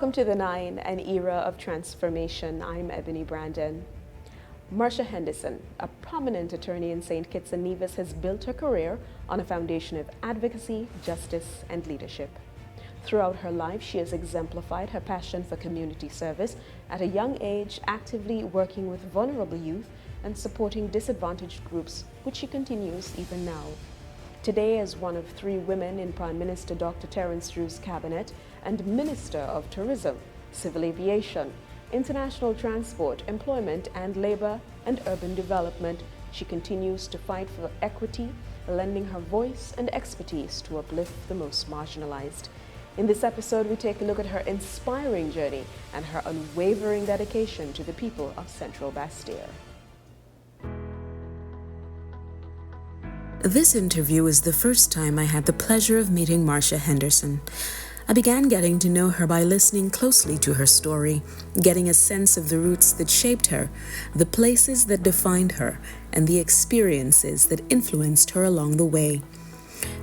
Welcome to The Nine, an era of transformation. I'm Ebony Brandon. Marsha Henderson, a prominent attorney in St. Kitts and Nevis, has built her career on a foundation of advocacy, justice, and leadership. Throughout her life, she has exemplified her passion for community service at a young age, actively working with vulnerable youth and supporting disadvantaged groups, which she continues even now. Today, as one of 3 women in Prime Minister Dr. Terence Drew's cabinet and Minister of Tourism, Civil Aviation, International Transport, Employment and Labour and Urban Development, she continues to fight for equity, lending her voice and expertise to uplift the most marginalized. In this episode, we take a look at her inspiring journey and her unwavering dedication to the people of Central Bastille. This interview is the first time I had the pleasure of meeting Marsha Henderson. I began getting to know her by listening closely to her story, getting a sense of the roots that shaped her, the places that defined her, and the experiences that influenced her along the way.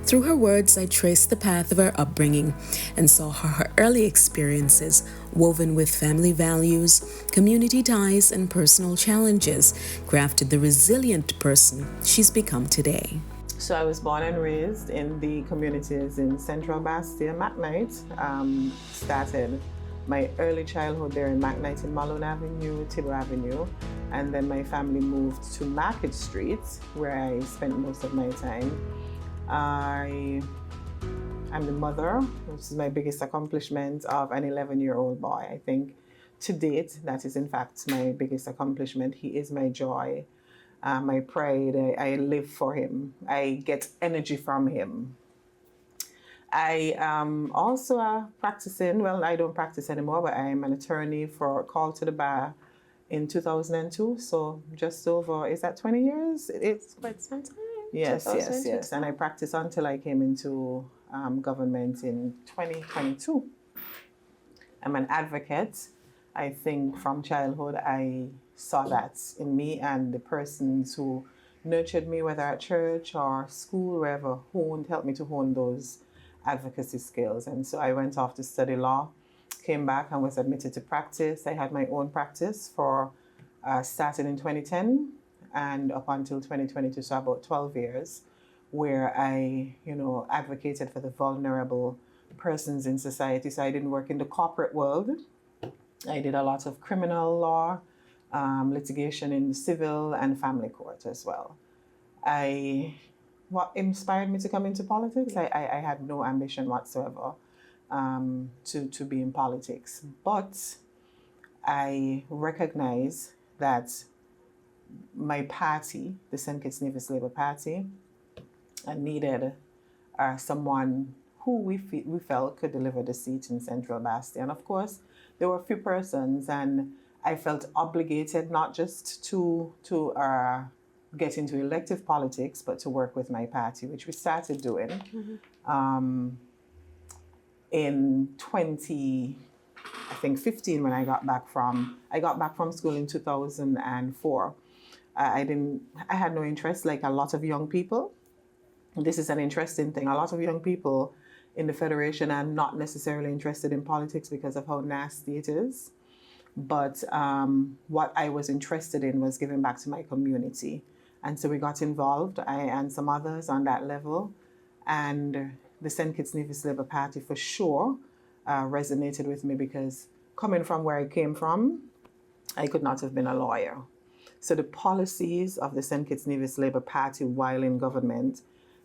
Through her words, I traced the path of her upbringing and saw how her early experiences, woven with family values, community ties, and personal challenges, crafted the resilient person she's become today. So I was born and raised in the communities in Central Bastille, McKnight. Started my early childhood there in McKnight in Malone Avenue, Tibber Avenue. And then my family moved to Market Street, where I spent most of my time. I'm the mother, which is my biggest accomplishment, of an 11-year-old boy. I think to date, that is in fact my biggest accomplishment. He is my joy, my pride. I live for him. I get energy from him. I am also practicing, well, I don't practice anymore, but I'm an attorney for call to the bar in 2002. So just over, is that 20 years? It's quite some time. Yes. And I practiced until I came into government in 2022. I'm an advocate. I think from childhood I saw that in me, and the persons who nurtured me, whether at church or school, wherever, helped me to hone those advocacy skills. And so I went off to study law, came back and was admitted to practice. I had my own practice started in 2010. And up until 2022, so about 12 years, where I, advocated for the vulnerable persons in society. So I didn't work in the corporate world. I did a lot of criminal law, litigation in civil and family court as well. What inspired me to come into politics? I had no ambition whatsoever to be in politics. But I recognize that my party, the St. Kitts Nevis Labour Party, needed someone who we felt could deliver the seat in Central Bastille. And of course, there were a few persons, and I felt obligated not just to get into elective politics, but to work with my party, which we started doing in 2015 when I got back from school in 2004. I had no interest, like a lot of young people. This is an interesting thing. A lot of young people in the Federation are not necessarily interested in politics because of how nasty it is. But what I was interested in was giving back to my community. And so we got involved, I and some others on that level. And the St. Kitts Nevis Labour Party for sure resonated with me, because coming from where I came from, I could not have been a lawyer. So the policies of the St. Kitts Nevis Labour Party while in government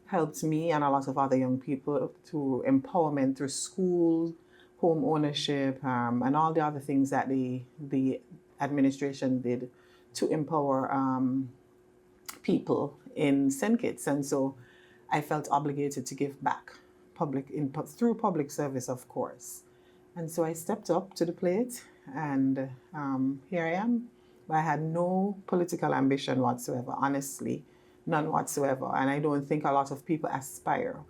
helped me and a lot of other young people to empowerment through school, home ownership, and all the other things that the administration did to empower people in St. Kitts. And so I felt obligated to give back public input through public service, of course. And so I stepped up to the plate, and here I am. But I had no political ambition whatsoever, honestly, none whatsoever. And I don't think a lot of people aspire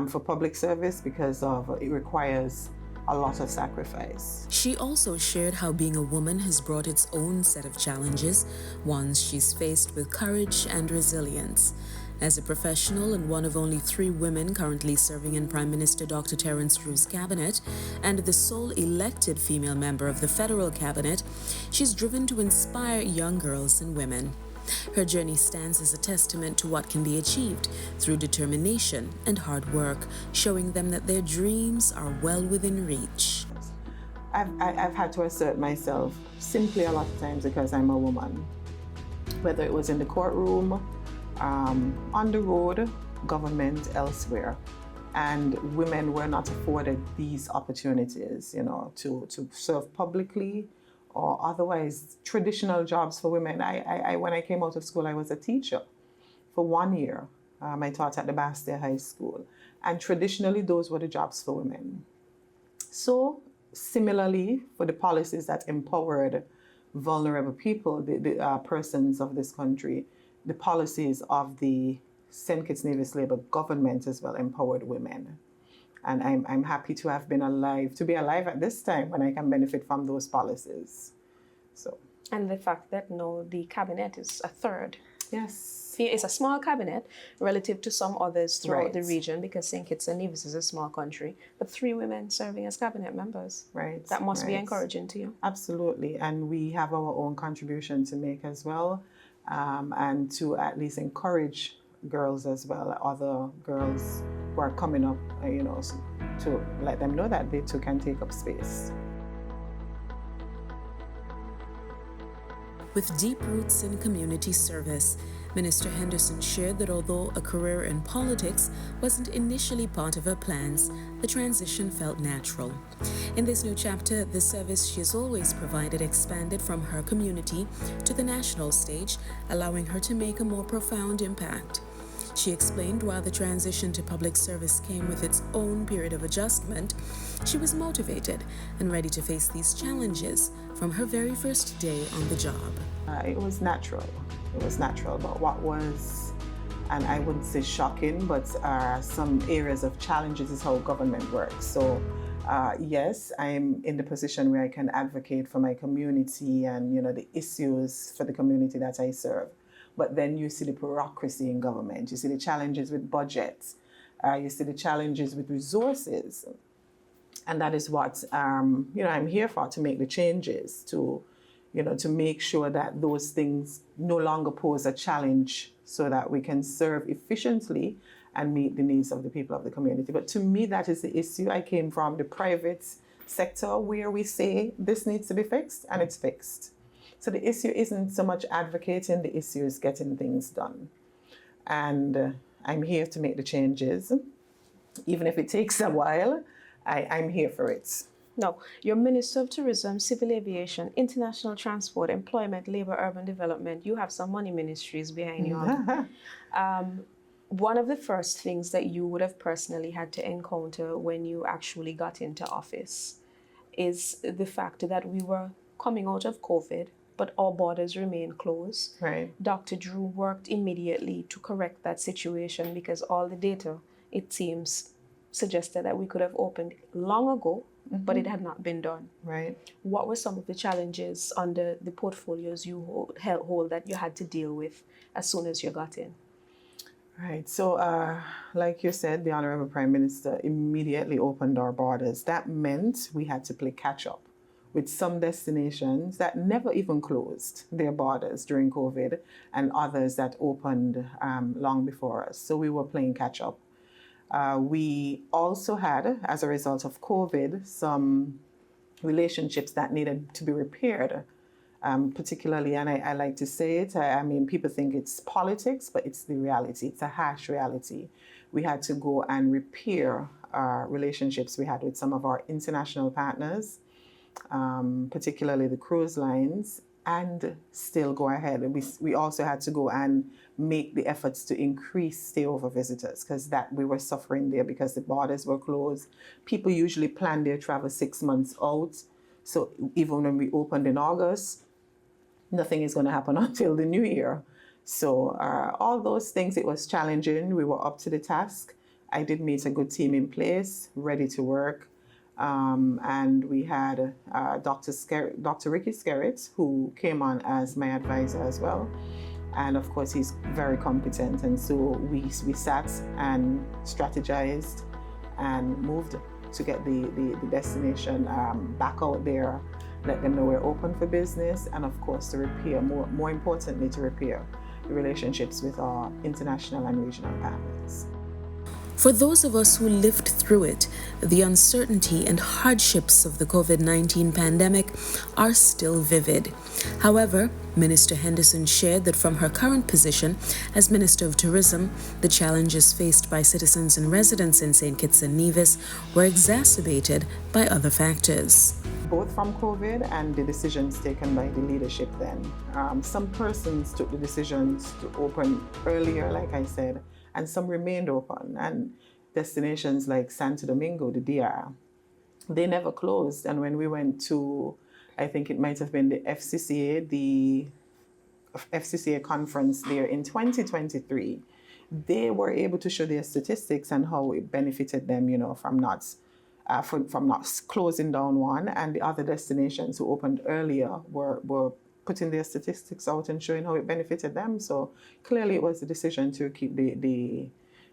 for public service because it requires a lot of sacrifice. She also shared how being a woman has brought its own set of challenges, ones she's faced with courage and resilience. As a professional and one of only 3 women currently serving in Prime Minister Dr. Terence Ru's cabinet and the sole elected female member of the federal cabinet, she's driven to inspire young girls and women. Her journey stands as a testament to what can be achieved through determination and hard work, showing them that their dreams are well within reach. I've had to assert myself simply a lot of times because I'm a woman, whether it was in the courtroom, on the road, government, elsewhere. And women were not afforded these opportunities, to serve publicly or otherwise traditional jobs for women. When I came out of school, I was a teacher for 1 year. I taught at the Bastille High School. And traditionally, those were the jobs for women. So similarly, for the policies that empowered vulnerable people, the persons of this country, the policies of the St. Kitts Nevis Labour government as well empowered women. And I'm happy to have been alive, to be alive at this time when I can benefit from those policies. So. And the fact that now the cabinet is a third. Yes. It's a small cabinet relative to some others throughout the Right. region because St. Kitts and Nevis is a small country, but 3 women serving as cabinet members. Right. That must be Right. encouraging to you. Absolutely. And we have our own contribution to make as well, and to at least encourage girls as well, other girls who are coming up, to let them know that they too can take up space. With deep roots in community service, Minister Henderson shared that although a career in politics wasn't initially part of her plans, the transition felt natural. In this new chapter, the service she has always provided expanded from her community to the national stage, allowing her to make a more profound impact. She explained while the transition to public service came with its own period of adjustment, she was motivated and ready to face these challenges from her very first day on the job. It was natural. It was natural. But what was, and I wouldn't say shocking, but some areas of challenges is how government works. So yes, I'm in the position where I can advocate for my community and the issues for the community that I serve. But then you see the bureaucracy in government. You see the challenges with budgets. You see the challenges with resources. And that is what I'm here for, to make the changes, to make sure that those things no longer pose a challenge so that we can serve efficiently and meet the needs of the people of the community. But to me, that is the issue. I came from the private sector where we say this needs to be fixed, and it's fixed. So the issue isn't so much advocating, the issue is getting things done. And I'm here to make the changes. Even if it takes a while, I'm here for it. No, you're Minister of Tourism, Civil Aviation, International Transport, Employment, Labour, Urban Development. You have some money ministries behind you. One of the first things that you would have personally had to encounter when you actually got into office is the fact that we were coming out of COVID, but our borders remain closed. Right. Dr. Drew worked immediately to correct that situation because all the data, it seems, suggested that we could have opened long ago, but it had not been done. Right. What were some of the challenges under the portfolios you hold that you had to deal with as soon as you got in? Right. So, like you said, the Honorable Prime Minister immediately opened our borders. That meant we had to play catch up with some destinations that never even closed their borders during COVID and others that opened long before us. So we were playing catch up. We also had, as a result of COVID, some relationships that needed to be repaired, particularly, and I like to say it, I mean, people think it's politics, but it's the reality. It's a harsh reality. We had to go and repair relationships we had with some of our international partners, particularly the cruise lines, and still go ahead. We also had to go and make the efforts to increase stayover visitors because that we were suffering there because the borders were closed. People usually plan their travel 6 months out. So even when we opened in August, nothing is going to happen until the new year. So all those things, it was challenging. We were up to the task. I did meet a good team in place, ready to work. And we had Dr. Ricky Skerritt, who came on as my advisor as well. And of course, he's very competent. And so we sat and strategized and moved to get the destination back out there, let them know we're open for business, and of course to repair, more importantly, to repair the relationships with our international and regional partners. For those of us who lived through it, the uncertainty and hardships of the COVID-19 pandemic are still vivid. However, Minister Henderson shared that from her current position as Minister of Tourism, the challenges faced by citizens and residents in St. Kitts and Nevis were exacerbated by other factors. Both from COVID and the decisions taken by the leadership then. Some persons took the decisions to open earlier, like I said, and some remained open. And destinations like Santo Domingo, the DR, they never closed. And when we went to, I think it might have been the FCCA conference there in 2023, they were able to show their statistics and how it benefited them, from not closing down one, and the other destinations who opened earlier were putting their statistics out and showing how it benefited them. So clearly it was the decision to keep the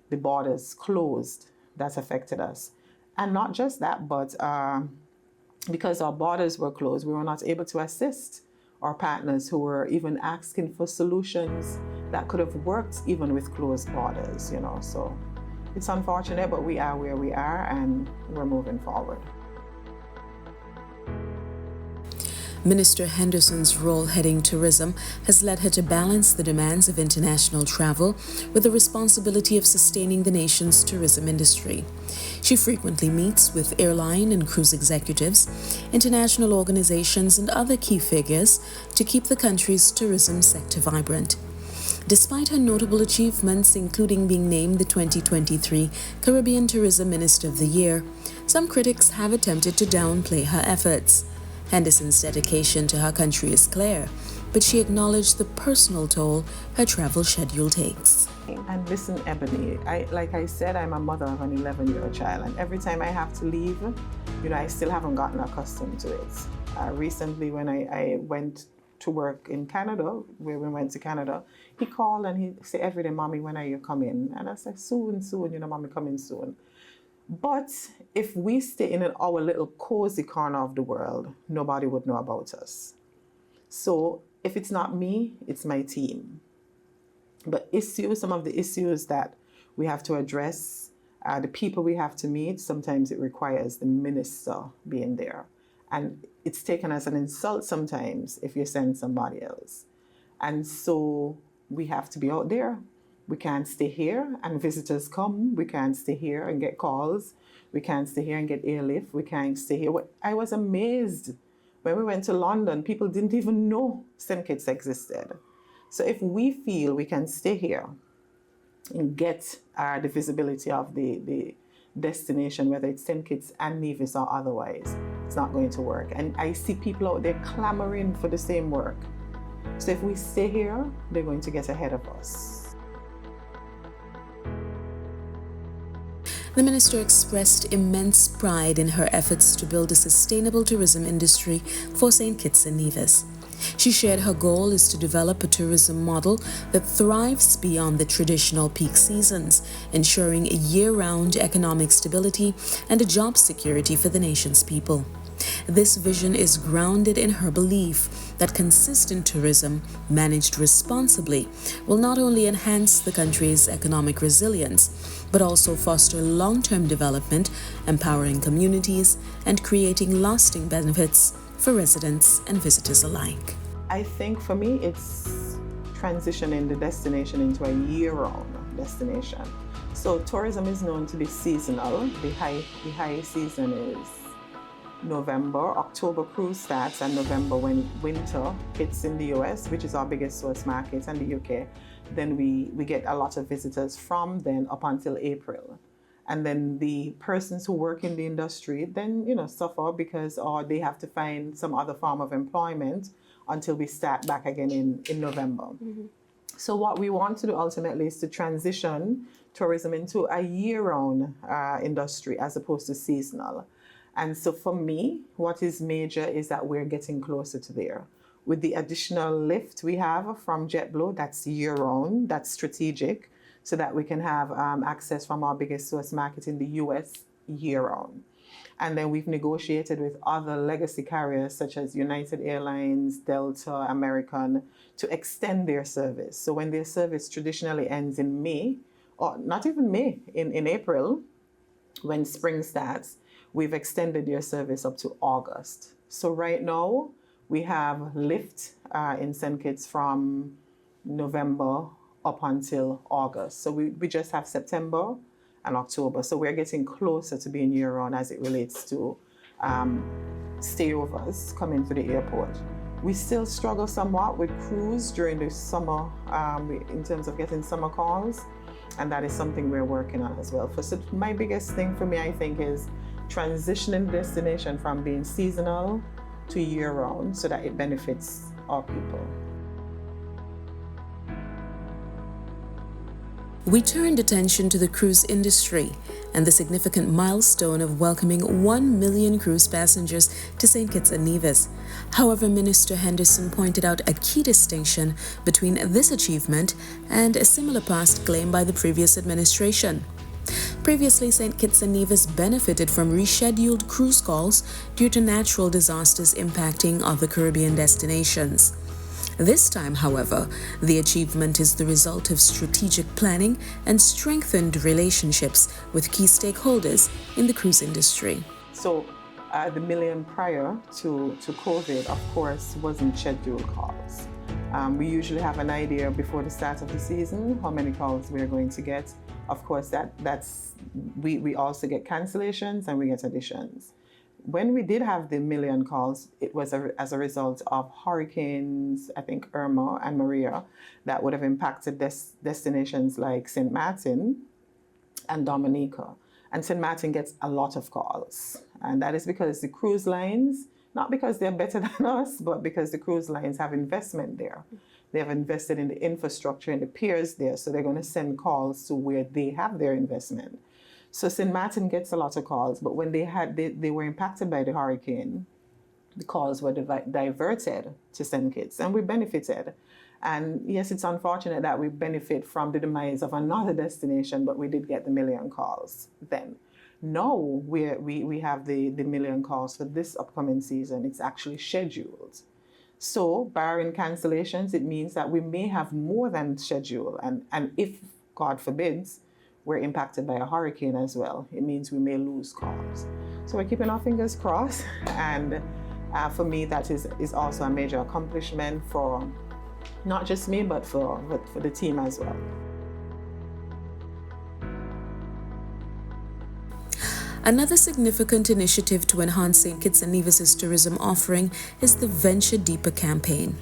borders closed that affected us. And not just that, but because our borders were closed, we were not able to assist our partners who were even asking for solutions that could have worked even with closed borders, So it's unfortunate, but we are where we are and we're moving forward. Minister Henderson's role heading tourism has led her to balance the demands of international travel with the responsibility of sustaining the nation's tourism industry. She frequently meets with airline and cruise executives, international organizations, and other key figures to keep the country's tourism sector vibrant. Despite her notable achievements, including being named the 2023 Caribbean Tourism Minister of the Year, some critics have attempted to downplay her efforts. Henderson's dedication to her country is clear, but she acknowledged the personal toll her travel schedule takes. And listen, Ebony, like I said, I'm a mother of an 11-year-old child, and every time I have to leave, I still haven't gotten accustomed to it. Recently, when I went to work in Canada, where we went to Canada, he called and he said every day, "Mommy, when are you coming?" And I said, soon, Mommy coming soon. But if we stay in our little cozy corner of the world, nobody would know about us. So if it's not me, it's my team. But some of the issues that we have to address, the people we have to meet, sometimes it requires the minister being there. And it's taken as an insult sometimes if you send somebody else. And so we have to be out there. We can't stay here and visitors come. We can't stay here and get calls. We can't stay here and get airlift. We can't stay here. I was amazed when we went to London. People didn't even know St. Kitts existed. So if we feel we can stay here and get the visibility of the destination, whether it's St. Kitts and Nevis or otherwise, it's not going to work. And I see people out there clamoring for the same work. So if we stay here, they're going to get ahead of us. The minister expressed immense pride in her efforts to build a sustainable tourism industry for St. Kitts and Nevis. She shared her goal is to develop a tourism model that thrives beyond the traditional peak seasons, ensuring a year-round economic stability and a job security for the nation's people. This vision is grounded in her belief that consistent tourism, managed responsibly, will not only enhance the country's economic resilience, but also foster long-term development, empowering communities, and creating lasting benefits for residents and visitors alike. I think for me, it's transitioning the destination into a year-round destination. So tourism is known to be seasonal. The high season is November. October cruise starts, and November when winter hits in the US, which is our biggest source market, and the UK, then we get a lot of visitors from then up until April. And then the persons who work in the industry then, suffer because they have to find some other form of employment until we start back again in November. Mm-hmm. So what we want to do ultimately is to transition tourism into a year-round industry as opposed to seasonal. And so for me, what is major is that we're getting closer to there. with the additional lift we have from JetBlue, that's year-round, that's strategic, so that we can have access from our biggest source market in the US year-round. And then we've negotiated with other legacy carriers such as United Airlines, Delta, American, to extend their service. So when their service traditionally ends in May, or not even May, in April, when spring starts, we've extended their service up to August. So right now, we have lift in St. Kitts from November up until August. So we just have September and October. So we're getting closer to being year-round as it relates to stayovers coming to the airport. We still struggle somewhat with crews during the summer in terms of getting summer calls, and that is something we're working on as well. So my biggest thing for me, I think, is transitioning the destination from being seasonal to year-round so that it benefits our people. We turned attention to the cruise industry and the significant milestone of welcoming 1 million cruise passengers to St. Kitts and Nevis. However, Minister Henderson pointed out a key distinction between this achievement and a similar past claim by the previous administration. Previously, St. Kitts and Nevis benefited from rescheduled cruise calls due to natural disasters impacting other Caribbean destinations. This time, however, the achievement is the result of strategic planning and strengthened relationships with key stakeholders in the cruise industry. So the million prior to COVID, of course, wasn't scheduled calls. We usually have an idea before the start of the season how many calls we're going to get. Of course, we also get cancellations and we get additions. When we did have the million calls, it was as a result of hurricanes, I think Irma and Maria, that would have impacted destinations like St. Martin and Dominica. And St. Martin gets a lot of calls. And that is because the cruise lines, not because they're better than us, but because the cruise lines have investment there. They have invested in the infrastructure and the piers there, so they're going to send calls to where they have their investment. So St. Martin gets a lot of calls, but when they were impacted by the hurricane, the calls were diverted to St. Kitts, and we benefited. And yes, it's unfortunate that we benefit from the demise of another destination, but we did get the million calls then. Now we have the million calls for this upcoming season. It's actually scheduled. So barring cancellations, it means that we may have more than scheduled. And if, God forbids, we're impacted by a hurricane as well, it means we may lose calls. So we're keeping our fingers crossed. And for me, that is also a major accomplishment for not just me, but for the team as well. Another significant initiative to enhance St. Kitts and Nevis's tourism offering is the Venture Deeper campaign.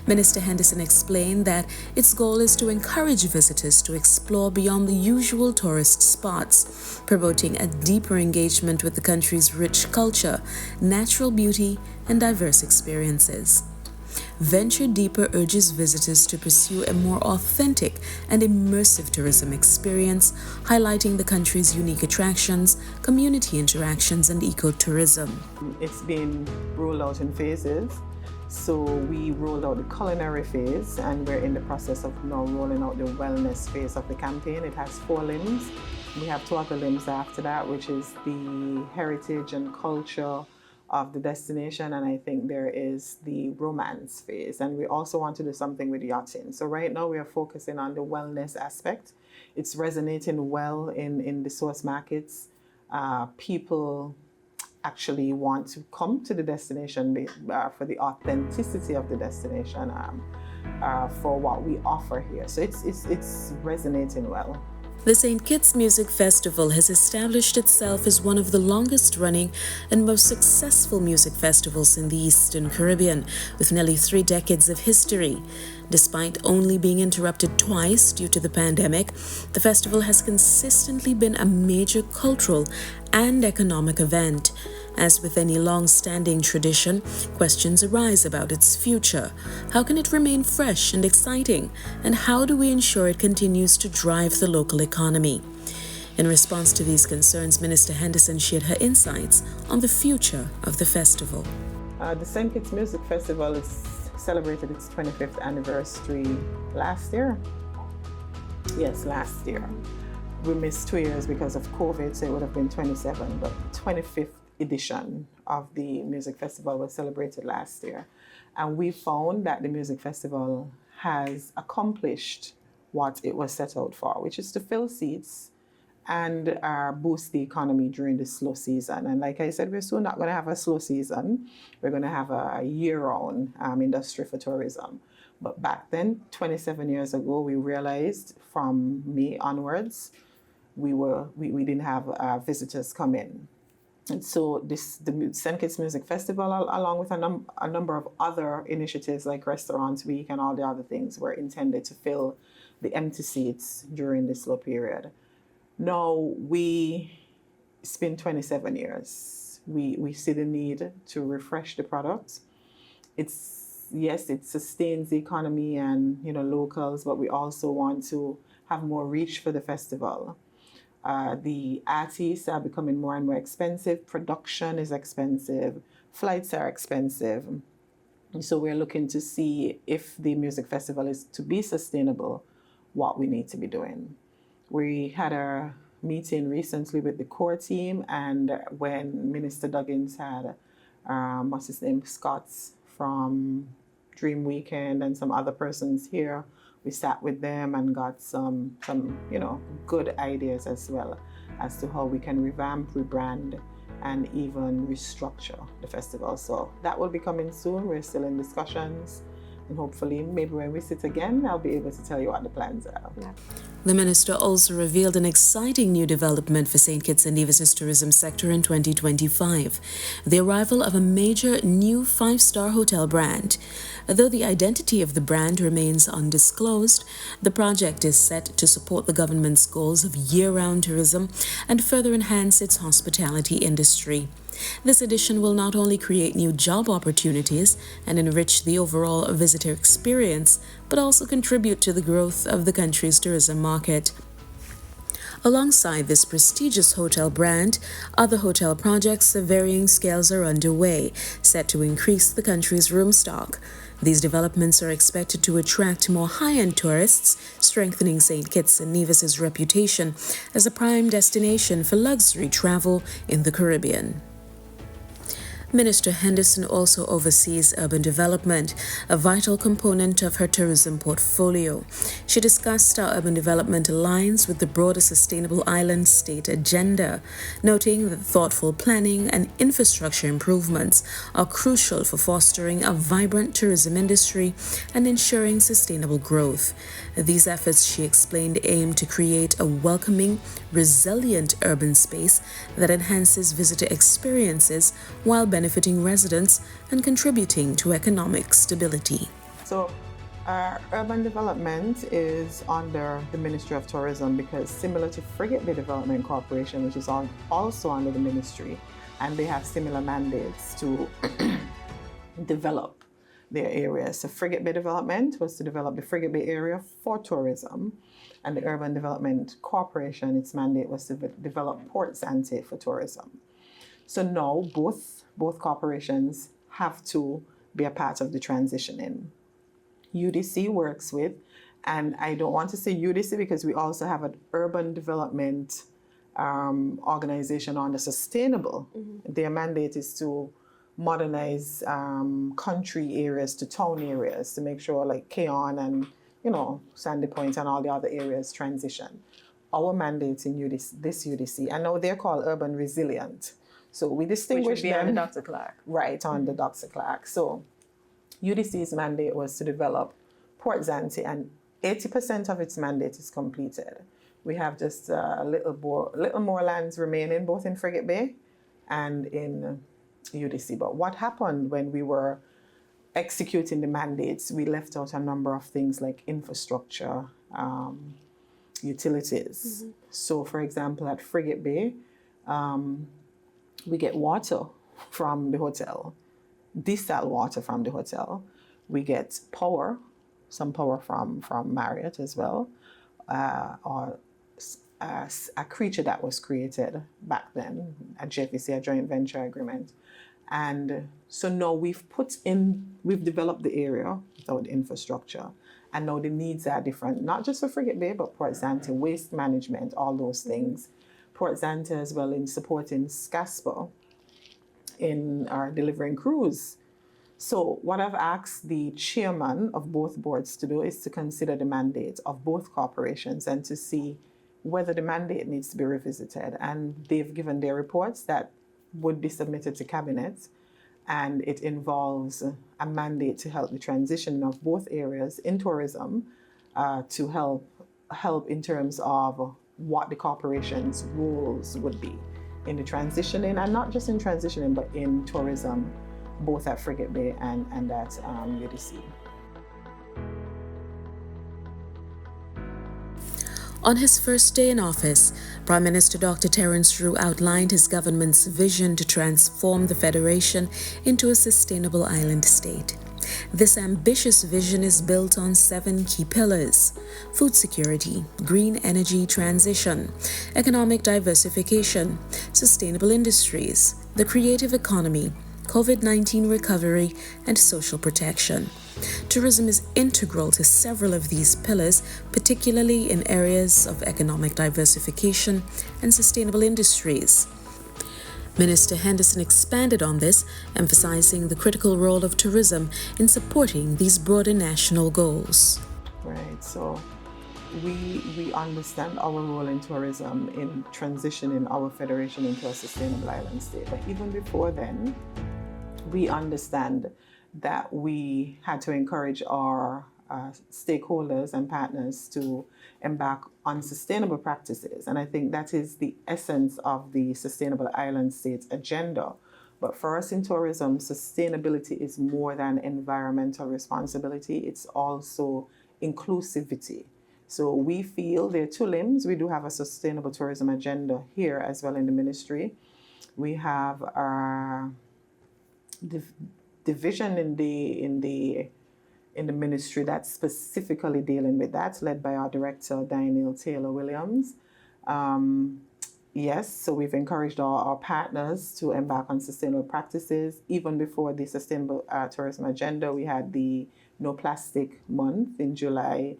Minister Henderson explained that its goal is to encourage visitors to explore beyond the usual tourist spots, promoting a deeper engagement with the country's rich culture, natural beauty, and diverse experiences. Venture Deeper urges visitors to pursue a more authentic and immersive tourism experience, highlighting the country's unique attractions, community interactions, and ecotourism. It's been rolled out in phases. So we rolled out the culinary phase, and we're in the process of now rolling out the wellness phase of the campaign. It has 4 limbs. We have 2 other limbs after that, which is the heritage and culture of the destination, and I think there is the romance phase. And we also want to do something with yachting. So right now we are focusing on the wellness aspect. It's resonating well in the source markets. People actually want to come to the destination for the authenticity of the destination, for what we offer here. So it's resonating well. The St. Kitts Music Festival has established itself as one of the longest-running and most successful music festivals in the Eastern Caribbean, with nearly 3 decades of history. Despite only being interrupted twice due to the pandemic, the festival has consistently been a major cultural and economic event. As with any long-standing tradition, questions arise about its future. How can it remain fresh and exciting? And how do we ensure it continues to drive the local economy? In response to these concerns, Minister Henderson shared her insights on the future of the festival. The St. Kitts Music Festival celebrated its 25th anniversary last year. Yes, last year. We missed 2 years because of COVID, so it would have been 27, but 25th edition of the music festival was celebrated last year. And we found that the music festival has accomplished what it was set out for, which is to fill seats and boost the economy during the slow season. And like I said, we're soon not going to have a slow season. We're going to have a year-round industry for tourism. But back then, 27 years ago, we realized from May onwards, we didn't have visitors come in. And so the St. Kitts Music Festival, along with a number of other initiatives like Restaurants Week and all the other things, were intended to fill the empty seats during this slow period. Now, it's been 27 years. We see the need to refresh the product. It sustains the economy and locals, but we also want to have more reach for the festival. The artists are becoming more and more expensive. Production is expensive. Flights are expensive. So we're looking to see if the music festival is to be sustainable, what we need to be doing. We had a meeting recently with the core team, and when Minister Duggins had, what's his name, Scott's from Dream Weekend and some other persons here, we sat with them and got some good ideas as well as to how we can revamp, rebrand, and even restructure the festival. So that will be coming soon. We're still in discussions. And hopefully, maybe when we sit again, I'll be able to tell you what the plans are. Yeah. The minister also revealed an exciting new development for St. Kitts and Nevis' tourism sector in 2025, the arrival of a major new 5-star hotel brand. Though the identity of the brand remains undisclosed, the project is set to support the government's goals of year-round tourism and further enhance its hospitality industry. This addition will not only create new job opportunities and enrich the overall visitor experience, but also contribute to the growth of the country's tourism market. Alongside this prestigious hotel brand, other hotel projects of varying scales are underway, set to increase the country's room stock. These developments are expected to attract more high-end tourists, strengthening St. Kitts and Nevis' reputation as a prime destination for luxury travel in the Caribbean. Minister Henderson also oversees urban development, a vital component of her tourism portfolio. She discussed how urban development aligns with the broader Sustainable Island State agenda, noting that thoughtful planning and infrastructure improvements are crucial for fostering a vibrant tourism industry and ensuring sustainable growth. These efforts, she explained, aim to create a welcoming, resilient urban space that enhances visitor experiences while benefiting residents and contributing to economic stability. So urban development is under the Ministry of Tourism because similar to Frigate Bay Development Corporation, which is also under the ministry, and they have similar mandates to develop their areas. So Frigate Bay Development was to develop the Frigate Bay area for tourism, and the Urban Development Corporation, its mandate was to develop Port Zante for tourism. So now both corporations have to be a part of the transitioning. UDC works with, and I don't want to say UDC because we also have an urban development organization on the sustainable. Mm-hmm. Their mandate is to modernize country areas to town areas to make sure like Keon and Sandy Point and all the other areas transition. Our mandates in this UDC, and now they're called urban resilient. So we distinguish them. Which would be on Dr. Clark. Right, on the Dr. Clark. So UDC's mandate was to develop Port Zante, and 80% of its mandate is completed. We have just a little more lands remaining, both in Frigate Bay and in UDC. But what happened when we were executing the mandates, we left out a number of things like infrastructure, utilities. Mm-hmm. So, for example, at Frigate Bay, we get water from the hotel, distilled water from the hotel. We get power, some power from Marriott as well, or a creature that was created back then, a JVC, a joint venture agreement. And so now we've developed the area without infrastructure. And now the needs are different, not just for Frigate Bay, but Port Zante, waste management, all those things. Port Zante as well in supporting SCASPA in our delivering crews. So what I've asked the chairman of both boards to do is to consider the mandate of both corporations and to see whether the mandate needs to be revisited. And they've given their reports that would be submitted to cabinet, and it involves a mandate to help the transition of both areas in tourism, to help in terms of what the corporation's roles would be in the transitioning, and not just in transitioning, but in tourism, both at Frigate Bay and at UDC. On his first day in office, Prime Minister Dr. Terence Roux outlined his government's vision to transform the Federation into a sustainable island state. This ambitious vision is built on 7 key pillars: food security, green energy transition, economic diversification, sustainable industries, the creative economy, COVID-19 recovery, and social protection. Tourism is integral to several of these pillars, particularly in areas of economic diversification and sustainable industries. Minister Henderson expanded on this, emphasizing the critical role of tourism in supporting these broader national goals. Right, so we understand our role in tourism in transitioning our federation into a sustainable island state. But even before then, we understand that we had to encourage our stakeholders and partners to embark on sustainable practices. And I think that is the essence of the Sustainable Island States agenda. But for us in tourism, sustainability is more than environmental responsibility. It's also inclusivity. So we feel there are 2 limbs. We do have a sustainable tourism agenda here as well in the ministry. We have our division in the ministry that's specifically dealing with that, led by our director, Daniel Taylor Williams. Yes, so we've encouraged our partners to embark on sustainable practices. Even before the Sustainable Tourism Agenda, we had the No Plastic Month in July,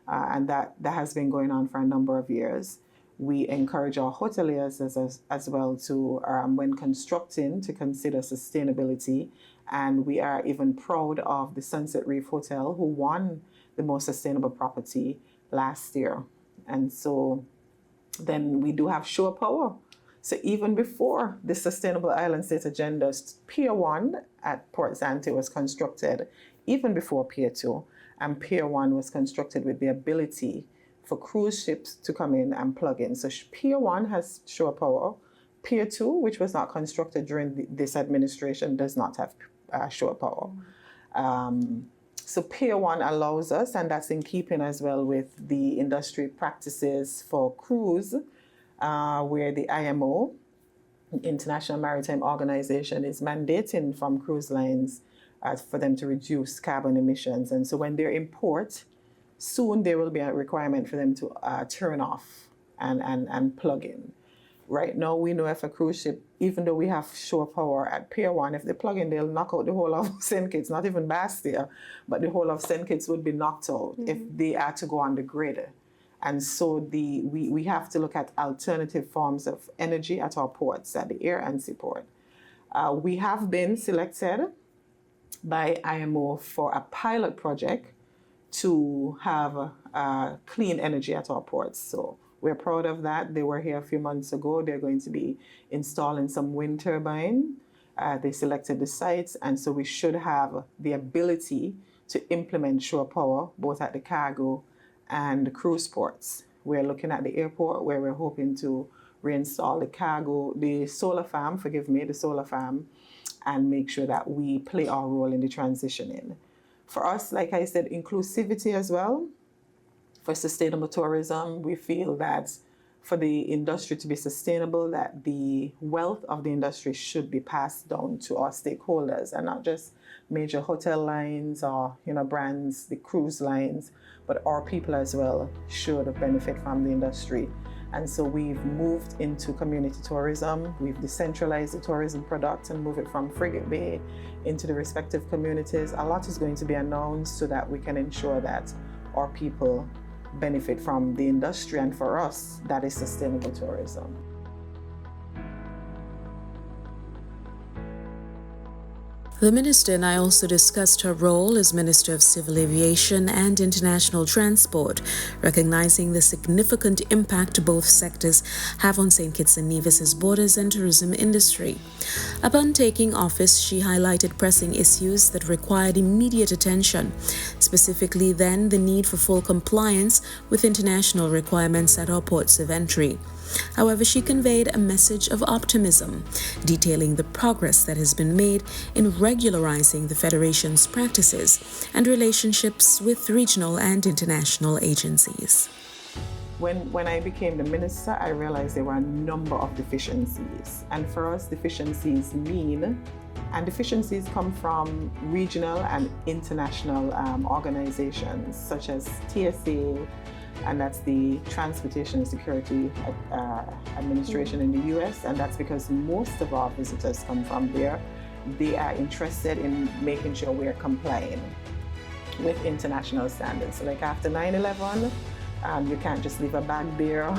and that has been going on for a number of years. We encourage our hoteliers as well to, when constructing, to consider sustainability. And we are even proud of the Sunset Reef Hotel, who won the most sustainable property last year. And so then we do have shore power. So even before the Sustainable Island State Agenda, Pier 1 at Port Zante was constructed, even before Pier 2. And Pier 1 was constructed with the ability for cruise ships to come in and plug in. So Pier 1 has shore power. Pier 2, which was not constructed during this administration, does not have shore power. So Pier 1 allows us, and that's in keeping as well with the industry practices for cruise, where the IMO, International Maritime Organization, is mandating from cruise lines for them to reduce carbon emissions. And so when they're in port, soon there will be a requirement for them to turn off and plug in. Right now, we know if a cruise ship, even though we have shore power at Pier 1, if they plug in, they'll knock out the whole of St. Kitts, not even Bastia, but the whole of St. Kitts would be knocked out if they are to go on the grid. And so we have to look at alternative forms of energy at our ports, at the air and sea port. We have been selected by IMO for a pilot project to have clean energy at our ports. So we're proud of that. They were here a few months ago. They're going to be installing some wind turbine. They selected the sites, and so we should have the ability to implement shore power both at the cargo and the cruise ports. We're looking at the airport where we're hoping to reinstall the solar farm, and make sure that we play our role in the transition in. For us, like I said, inclusivity as well. For sustainable tourism, we feel that for the industry to be sustainable, that the wealth of the industry should be passed down to our stakeholders, and not just major hotel lines or brands, the cruise lines, but our people as well should benefit from the industry. And so we've moved into community tourism. We've decentralized the tourism product and moved it from Frigate Bay into the respective communities. A lot is going to be announced so that we can ensure that our people benefit from the industry, and for us, that is sustainable tourism. The minister and I also discussed her role as Minister of Civil Aviation and International Transport, recognizing the significant impact both sectors have on St. Kitts and Nevis's borders and tourism industry. Upon taking office, she highlighted pressing issues that required immediate attention, specifically then the need for full compliance with international requirements at our ports of entry. However, she conveyed a message of optimism, detailing the progress that has been made in regularizing the Federation's practices and relationships with regional and international agencies. When I became the minister, I realized there were a number of deficiencies. And for us, deficiencies come from regional and international organizations such as TSA, and that's the Transportation Security Administration in the US, and that's because most of our visitors come from there. They are interested in making sure we are complying with international standards. So like after 9/11, you can't just leave a bag there.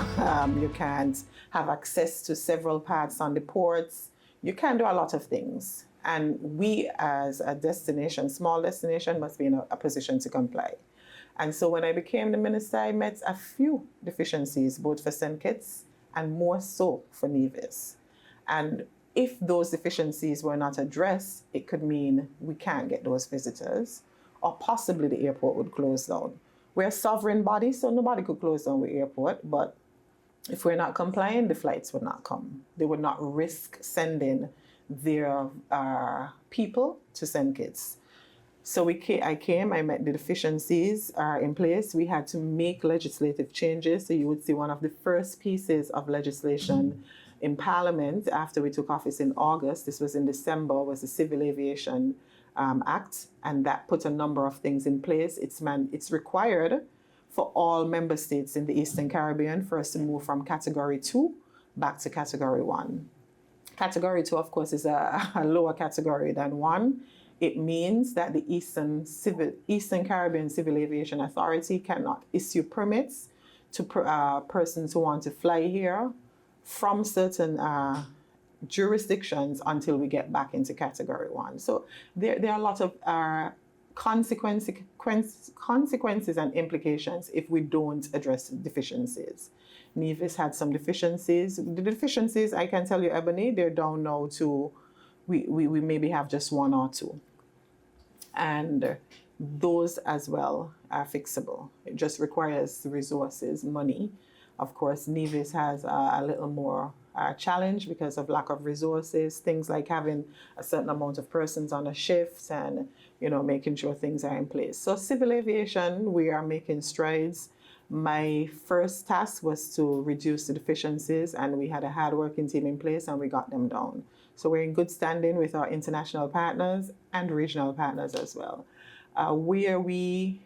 You can't have access to several parts on the ports. You can't do a lot of things. And we as a destination, small destination, must be in a position to comply. And so when I became the minister, I met a few deficiencies, both for St. Kitts and more so for Nevis. And if those deficiencies were not addressed, it could mean we can't get those visitors, or possibly the airport would close down. We're a sovereign body, so nobody could close down the airport, but if we're not complying, the flights would not come. They would not risk sending their people to St. Kitts. So I met the deficiencies in place. We had to make legislative changes. So you would see one of the first pieces of legislation in Parliament after we took office in August, this was in December, was the Civil Aviation Act, and that put a number of things in place. It's required for all member states in the Eastern Caribbean for us to move from Category 2 back to Category 1. Category 2, of course, is a lower category than 1. It means that the Eastern Caribbean Civil Aviation Authority cannot issue permits to persons who want to fly here from certain jurisdictions until we get back into Category 1. So there are a lot of consequences and implications if we don't address deficiencies. Nevis had some deficiencies. The deficiencies, I can tell you, Ebony, they're down now to, we maybe have just 1 or 2. And those as well are fixable. It just requires resources, money. Of course, Nevis has a little more challenge because of lack of resources, things like having a certain amount of persons on a shift and, making sure things are in place. So civil aviation, we are making strides. My first task was to reduce the deficiencies, and we had a hard-working team in place and we got them down. So we're in good standing with our international partners and regional partners as well. Where we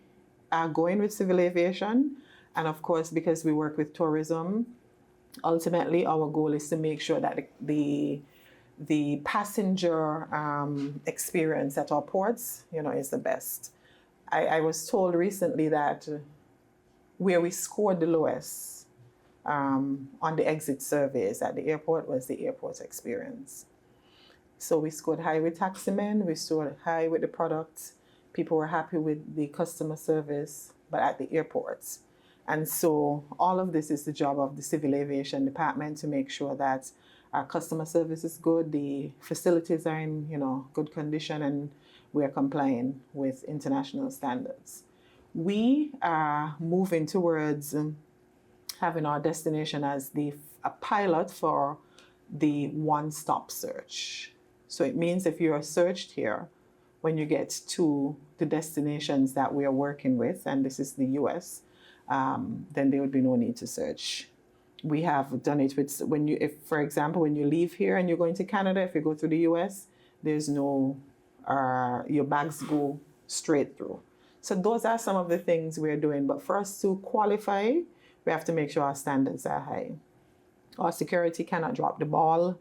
are going with civil aviation, and of course, because we work with tourism, ultimately our goal is to make sure that the passenger experience at our ports, is the best. I was told recently that where we scored the lowest on the exit surveys at the airport was the airport experience. So we scored high with taximen, we scored high with the products, people were happy with the customer service, but at the airports. And so all of this is the job of the Civil Aviation Department to make sure that our customer service is good, the facilities are in good condition, and we are complying with international standards. We are moving towards having our destination as a pilot for the one-stop search. So it means if you are searched here, when you get to the destinations that we are working with, and this is the US, then there would be no need to search. We have done it with, for example, when you leave here and you're going to Canada, if you go through the US, there's no, your bags go straight through. So those are some of the things we're doing. But for us to qualify, we have to make sure our standards are high. Our security cannot drop the ball.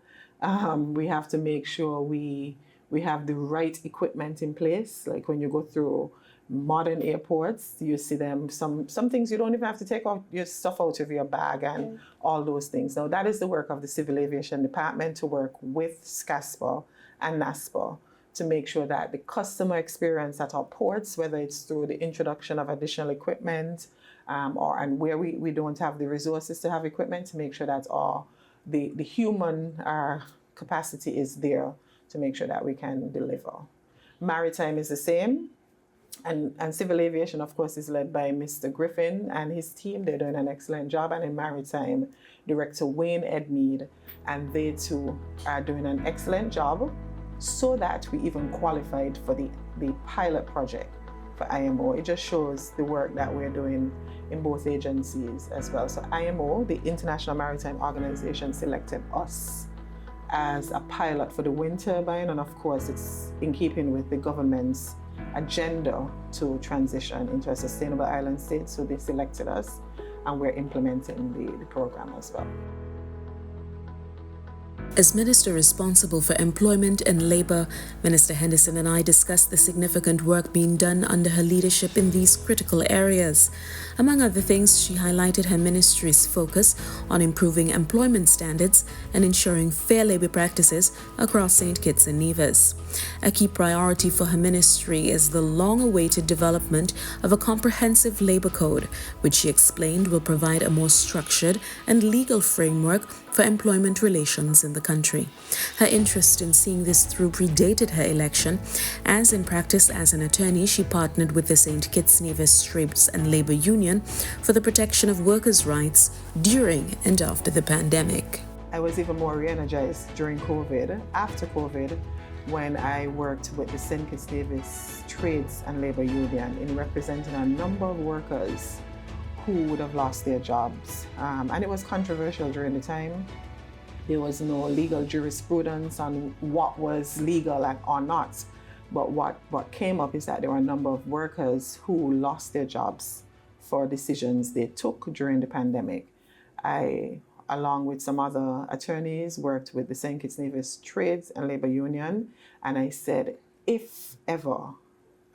We have to make sure we have the right equipment in place. Like when you go through modern airports, you see them, some things you don't even have to take out your stuff out of your bag and all those things. Now that is the work of the Civil Aviation Department, to work with SCASPA and NASPA to make sure that the customer experience at our ports, whether it's through the introduction of additional equipment, and where we don't have the resources to have equipment, to make sure that the human capacity is there to make sure that we can deliver. Maritime is the same. And civil aviation, of course, is led by Mr. Griffin and his team. They're doing an excellent job. And in maritime, Director Wayne Edmead, and they too are doing an excellent job, so that we even qualified for the pilot project for IMO. It just shows the work that we're doing in both agencies as well. So IMO, the International Maritime Organization, selected us as a pilot for the wind turbine. And of course, it's in keeping with the government's agenda to transition into a sustainable island state. So they selected us, and we're implementing the program as well. As Minister responsible for employment and labor, Minister Henderson and I discussed the significant work being done under her leadership in these critical areas. Among other things, she highlighted her ministry's focus on improving employment standards and ensuring fair labor practices across St. Kitts and Nevis. A key priority for her ministry is the long-awaited development of a comprehensive labor code, which she explained will provide a more structured and legal framework for employment relations in the country. Her interest in seeing this through predated her election, as in practice as an attorney, she partnered with the St. Kitts Nevis Trades and Labor Union for the protection of workers' rights during and after the pandemic. I was even more re-energized during COVID, after COVID, when I worked with the St. Kitts Nevis Trades and Labor Union in representing a number of workers who would have lost their jobs. And it was controversial during the time. There was no legal jurisprudence on what was legal or not. But what came up is that there were a number of workers who lost their jobs for decisions they took during the pandemic. I, along with some other attorneys, worked with the St. Kitts Nevis Trades and Labor Union, and I said, if ever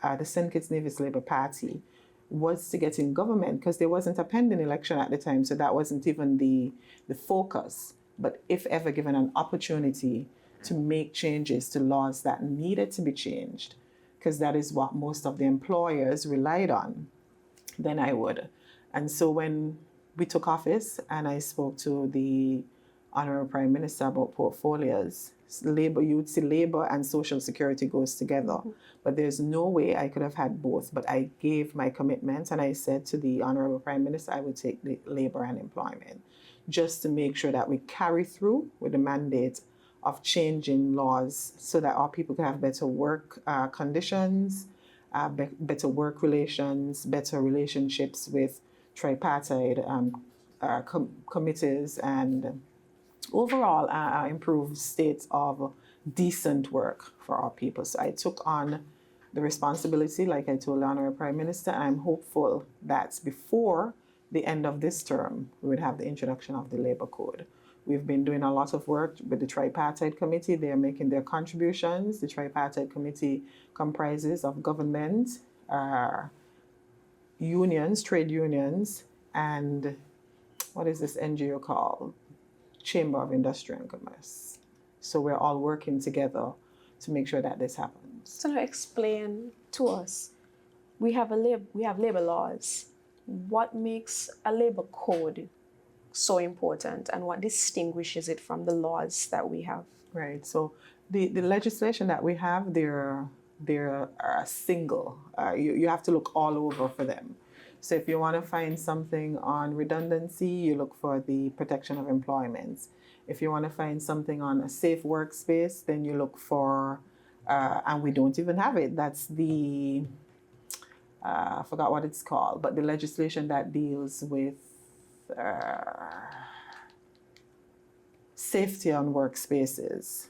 the St. Kitts Nevis Labour Party was to get in government, because there wasn't a pending election at the time, so that wasn't even the focus, but if ever given an opportunity to make changes to laws that needed to be changed, because that is what most of the employers relied on, then I would. And so when we took office and I spoke to the Honourable Prime Minister about portfolios, labor, you'd see labor and social security goes together, but there's no way I could have had both. But I gave my commitment and I said to the Honourable Prime Minister, I would take the labor and employment, just to make sure that we carry through with the mandate of changing laws so that our people can have better work conditions, better work relations, better relationships with tripartite committees, and overall improved state of decent work for our people. So I took on the responsibility, like I told the Honourable Prime Minister. I'm hopeful that before the end of this term, we would have the introduction of the Labour Code. We've been doing a lot of work with the Tripartite Committee. They're making their contributions. The Tripartite Committee comprises of government, unions, trade unions, and what is this NGO called? Chamber of Industry and Commerce. So we're all working together to make sure that this happens. So now explain to us, we have labor laws. What makes a labor code so important, and what distinguishes it from the laws that we have? Right. So the legislation that we have, they're single. You have to look all over for them. So if you want to find something on redundancy, you look for the protection of employment. If you want to find something on a safe workspace, then you look for, and we don't even have it, that's the, I forgot what it's called, but the legislation that deals with safety on workspaces.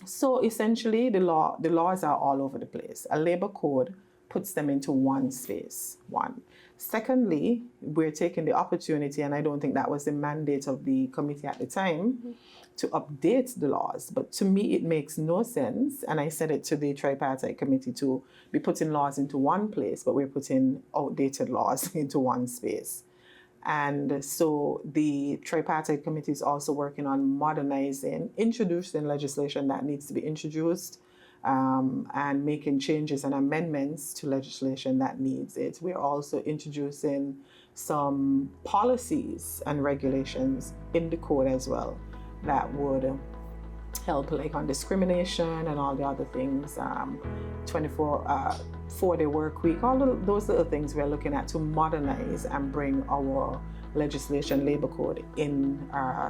So essentially, the laws are all over the place. A labor code puts them into one space, one. Secondly, we're taking the opportunity, and I don't think that was the mandate of the committee at the time, to update the laws. But to me, it makes no sense, and I said it to the tripartite committee, to be putting laws into one place, but we're putting outdated laws into one space. And so the tripartite committee is also working on modernizing, introducing legislation that needs to be introduced, and making changes and amendments to legislation that needs it. We're also introducing some policies and regulations in the code as well that would help, like on discrimination and all the other things, 4-day work week, all of those little things we're looking at to modernize and bring our legislation, labor code, in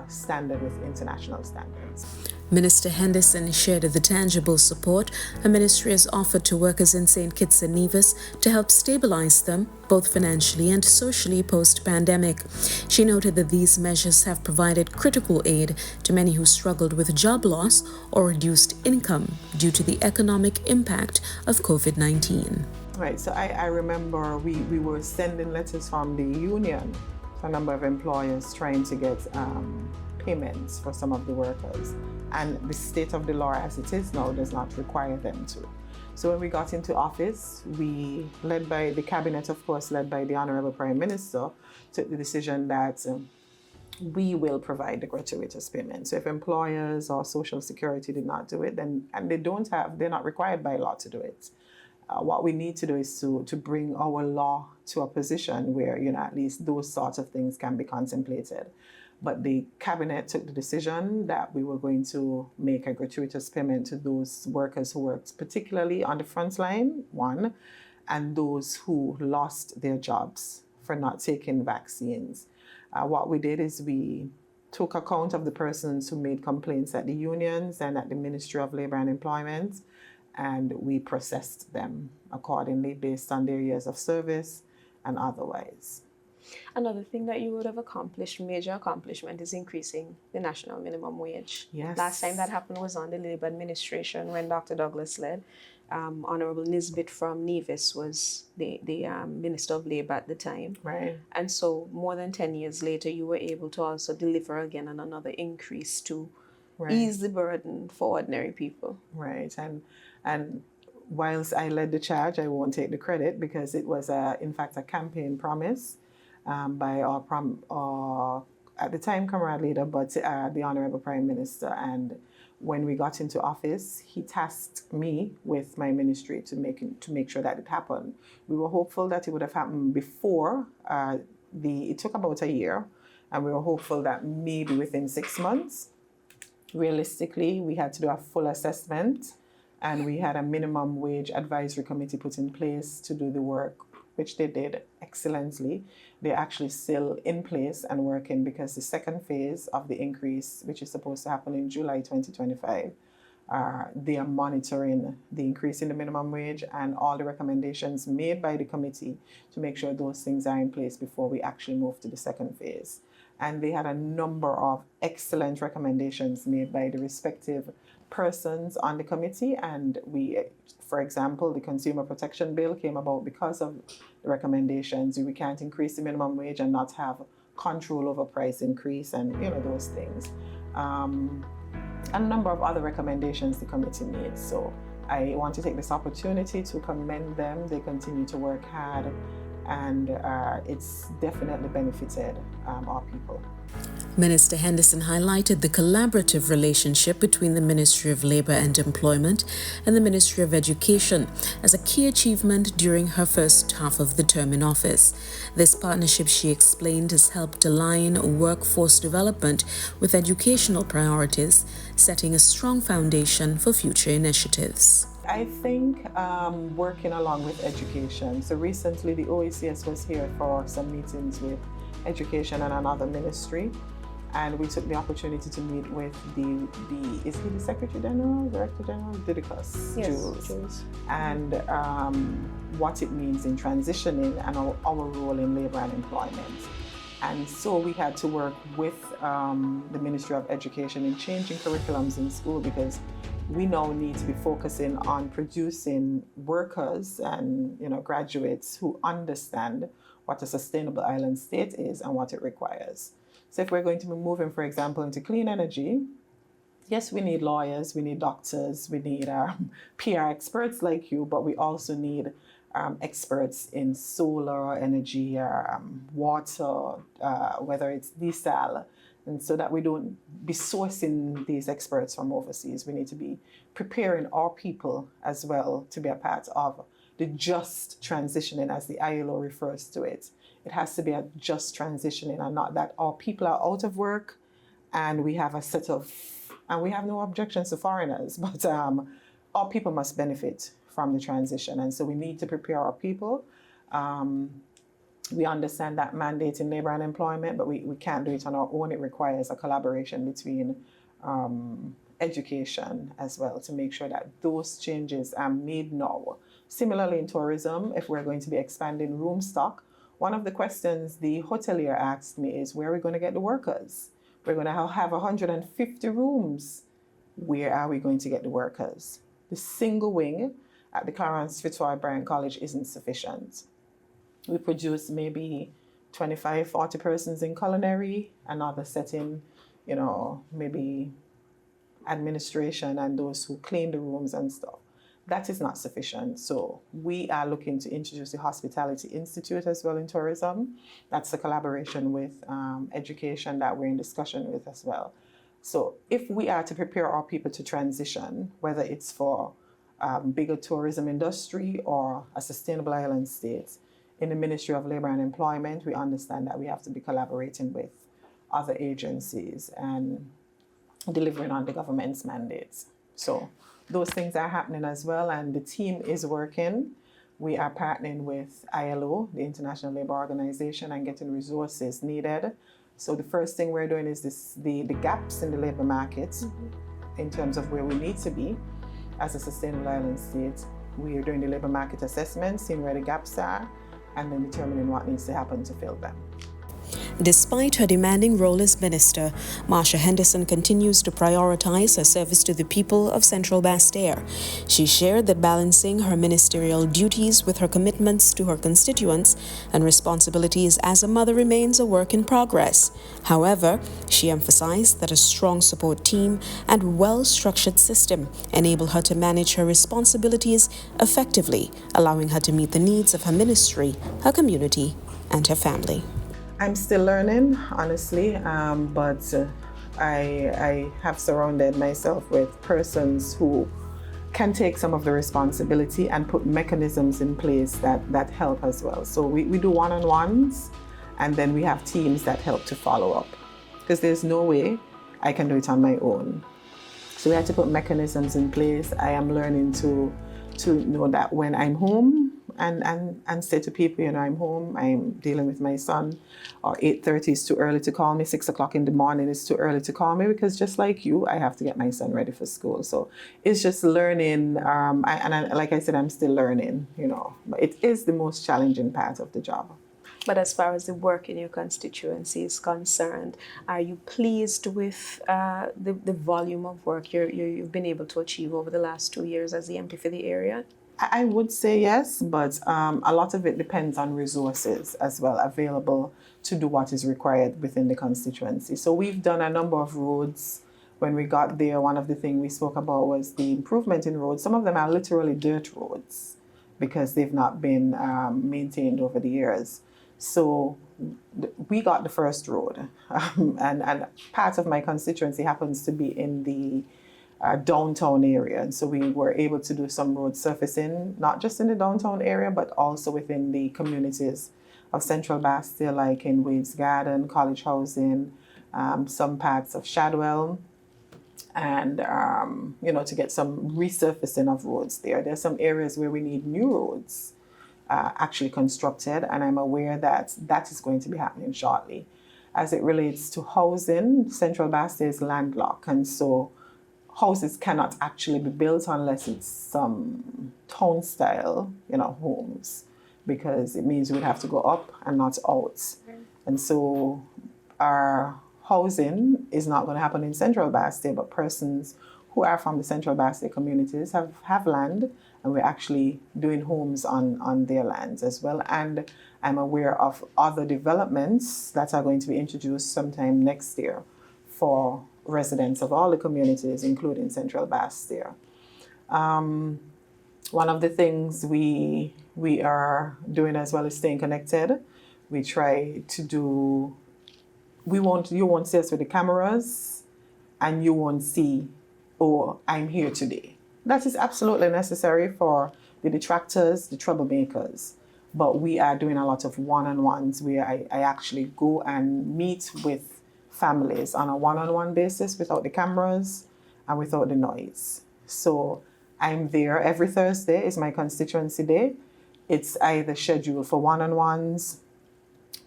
standard with international standards. Minister Henderson shared the tangible support her ministry has offered to workers in St. Kitts and Nevis to help stabilize them, both financially and socially, post-pandemic. She noted that these measures have provided critical aid to many who struggled with job loss or reduced income due to the economic impact of COVID-19. Right, so I remember we were sending letters from the union to a number of employers trying to get payments for some of the workers. And the state of the law as it is now does not require them to. So when we got into office, we, led by the cabinet, of course, led by the Honorable Prime Minister, took the decision that we will provide the gratuitous payment. So if employers or Social Security did not do it, then, and they're not required by law to do it. What we need to do is to bring our law to a position where, at least those sorts of things can be contemplated. But the cabinet took the decision that we were going to make a gratuitous payment to those workers who worked particularly on the front line, one, and those who lost their jobs for not taking vaccines. What we did is we took account of the persons who made complaints at the unions and at the Ministry of Labour and Employment, and we processed them accordingly based on their years of service and otherwise. Another thing that you would have accomplished, major accomplishment, is increasing the national minimum wage. Yes. Last time that happened was on the Labour administration when Dr. Douglas led. Honorable Nisbet from Nevis was the Minister of Labour at the time. Right. And so more than 10 years later, you were able to also deliver again on another increase to ease the burden for ordinary people. Right. And whilst I led the charge, I won't take the credit because it was, in fact, a campaign promise by our at the time, comrade leader, but the Honorable Prime Minister. And when we got into office, he tasked me with my ministry to make sure that it happened. We were hopeful that it would have happened before it took about a year, and we were hopeful that maybe within 6 months. Realistically, we had to do a full assessment, and we had a minimum wage advisory committee put in place to do the work, which they did excellently. They're actually still in place and working because the second phase of the increase, which is supposed to happen in July 2025, they are monitoring the increase in the minimum wage and all the recommendations made by the committee to make sure those things are in place before we actually move to the second phase. And they had a number of excellent recommendations made by the respective persons on the committee. And we, for example, the Consumer Protection Bill came about because of the recommendations. We can't increase the minimum wage and not have control over price increase and, those things. And a number of other recommendations the committee made. So I want to take this opportunity to commend them. They continue to work hard, and it's definitely benefited our people. Minister Henderson highlighted the collaborative relationship between the Ministry of Labour and Employment and the Ministry of Education as a key achievement during her first half of the term in office. This partnership, she explained, has helped align workforce development with educational priorities, setting a strong foundation for future initiatives. I think working along with education. So recently the OECS was here for some meetings with education and another ministry, and we took the opportunity to meet with is he the Secretary General, Director General, Didicus, yes, Jules. And what it means in transitioning and our role in labour and employment. And so we had to work with the Ministry of Education in changing curriculums in school because we now need to be focusing on producing workers and graduates who understand what a sustainable island state is and what it requires. So if we're going to be moving, for example, into clean energy, yes, we need lawyers, we need doctors, we need PR experts like you, but we also need experts in solar energy, water, whether it's desal, and so that we don't be sourcing these experts from overseas. We need to be preparing our people as well to be a part of the just transitioning, as the ILO refers to it. It has to be a just transitioning, and not that our people are out of work and we have and we have no objections to foreigners, but our people must benefit from the transition. And so we need to prepare our people. We understand that mandate in labor and employment, but we can't do it on our own. It requires a collaboration between education as well to make sure that those changes are made now. Similarly, in tourism, if we're going to be expanding room stock, one of the questions the hotelier asked me is, where are we going to get the workers? We're going to have 150 rooms. Where are we going to get the workers? The single wing at the Clarence Fitzroy Bryant College isn't sufficient. We produce maybe 25, 40 persons in culinary, another setting, maybe administration and those who clean the rooms and stuff. That is not sufficient. So we are looking to introduce the Hospitality Institute as well in tourism. That's a collaboration with education that we're in discussion with as well. So if we are to prepare our people to transition, whether it's for bigger tourism industry or a sustainable island state, in the Ministry of Labor and Employment, we understand that we have to be collaborating with other agencies and delivering on the government's mandates. So those things are happening as well, and the team is working. We are partnering with ILO, the International Labour Organization, and getting resources needed. So the first thing we're doing is the gaps in the labour market in terms of where we need to be as a sustainable island state. We are doing the labour market assessment, seeing where the gaps are, and then determining what needs to happen to fill them. Despite her demanding role as minister, Marsha Henderson continues to prioritize her service to the people of Central Basse-Terre. She shared that balancing her ministerial duties with her commitments to her constituents and responsibilities as a mother remains a work in progress. However, she emphasized that a strong support team and well-structured system enable her to manage her responsibilities effectively, allowing her to meet the needs of her ministry, her community, and her family. I'm still learning, honestly, but I have surrounded myself with persons who can take some of the responsibility and put mechanisms in place that help as well. So we do one-on-ones, and then we have teams that help to follow up, because there's no way I can do it on my own. So we have to put mechanisms in place. I am learning to know that when I'm home, and say to people, I'm home, I'm dealing with my son, or 8:30 is too early to call me, 6 o'clock in the morning is too early to call me, because just like you, I have to get my son ready for school. So it's just learning, like I said, I'm still learning, but it is the most challenging part of the job. But as far as the work in your constituency is concerned, are you pleased with the volume of work you've been able to achieve over the last 2 years as the MP for the area? I would say yes, but a lot of it depends on resources as well available to do what is required within the constituency. So we've done a number of roads. When we got there, one of the things we spoke about was the improvement in roads. Some of them are literally dirt roads because they've not been maintained over the years. So we got the first road, and part of my constituency happens to be in the downtown area, and so we were able to do some road surfacing, not just in the downtown area, but also within the communities of Central Basse-Terre, like in Wade's Garden, College Housing, some parts of Shadwell, and to get some resurfacing of roads there. There's some areas where we need new roads actually constructed, and I'm aware that that is going to be happening shortly. As it relates to housing, Central Basse-Terre is landlocked, and so houses cannot actually be built unless it's some town-style, homes, because it means we'd have to go up and not out. And so our housing is not going to happen in Central Basse-Terre, but persons who are from the Central Basque communities have land, and we're actually doing homes on their lands as well. And I'm aware of other developments that are going to be introduced sometime next year for residents of all the communities, including Central Basque there. One of the things we are doing as well is staying connected. We try to do, you won't see us with the cameras, and you won't see, oh, I'm here today. That is absolutely necessary for the detractors, the troublemakers. But we are doing a lot of one-on-ones where I actually go and meet with families on a one-on-one basis without the cameras and without the noise. So I'm there every Thursday is my constituency day. It's either scheduled for one-on-ones,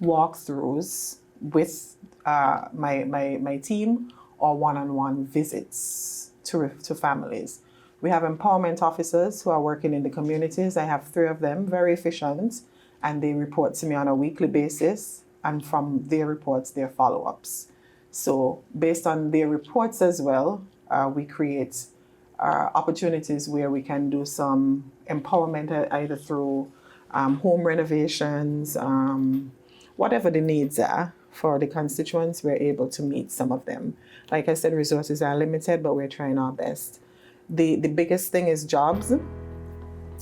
walkthroughs with my team, or one-on-one visits to families. We have empowerment officers who are working in the communities. I have 3 of them, very efficient, and they report to me on a weekly basis, and from their reports, their follow-ups. So based on their reports as well, we create opportunities where we can do some empowerment either through home renovations, whatever the needs are for the constituents, we're able to meet some of them. Like I said, resources are limited, but we're trying our best. The biggest thing is jobs,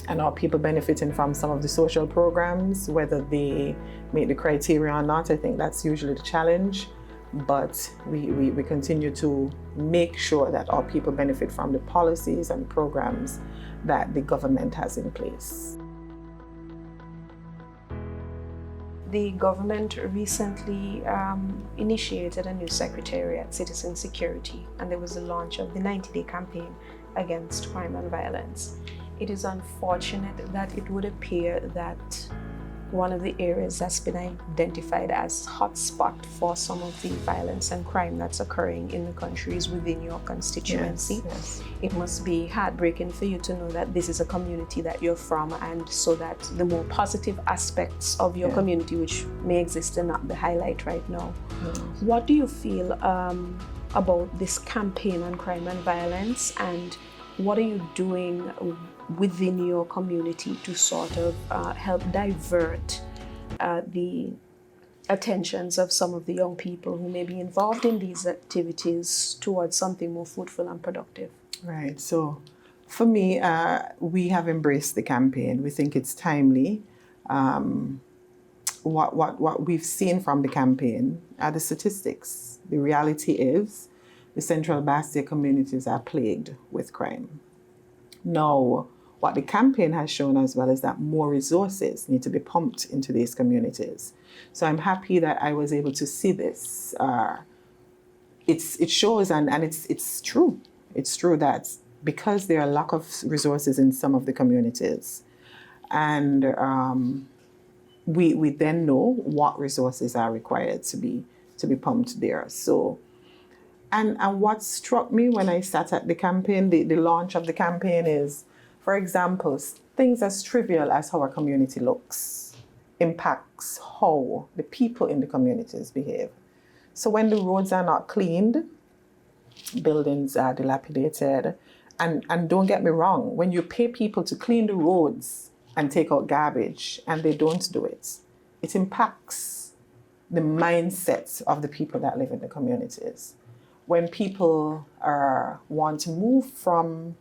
and are people benefiting from some of the social programs, whether they meet the criteria or not. I think that's usually the challenge, but we continue to make sure that our people benefit from the policies and programs that the government has in place. The government recently initiated a new secretariat, Citizen Security, and there was the launch of the 90-day campaign against crime and violence. It is unfortunate that it would appear that one of the areas that's been identified as hotspot for some of the violence and crime that's occurring in the country is within your constituency. Yes. It must be heartbreaking for you to know that this is a community that you're from, and so that the more positive aspects of your community, which may exist and not the highlight right now. What do you feel about this campaign on crime and violence, and what are you doing within your community to sort of help divert the attentions of some of the young people who may be involved in these activities towards something more fruitful and productive? Right. So for me, we have embraced the campaign. We think it's timely. What we've seen from the campaign are the statistics. The reality is the Central Basque communities are plagued with crime. Now, what the campaign has shown as well is that more resources need to be pumped into these communities. So I'm happy that I was able to see this. It shows, and it's true. It's true that because there are a lack of resources in some of the communities, and we then know what resources are required to be pumped there. So, and what struck me when I sat at the campaign, the launch of the campaign is, for example, things as trivial as how our community looks impacts how the people in the communities behave. So when the roads are not cleaned, buildings are dilapidated, and don't get me wrong, when you pay people to clean the roads and take out garbage and they don't do it, it impacts the mindset of the people that live in the communities. When people want to move from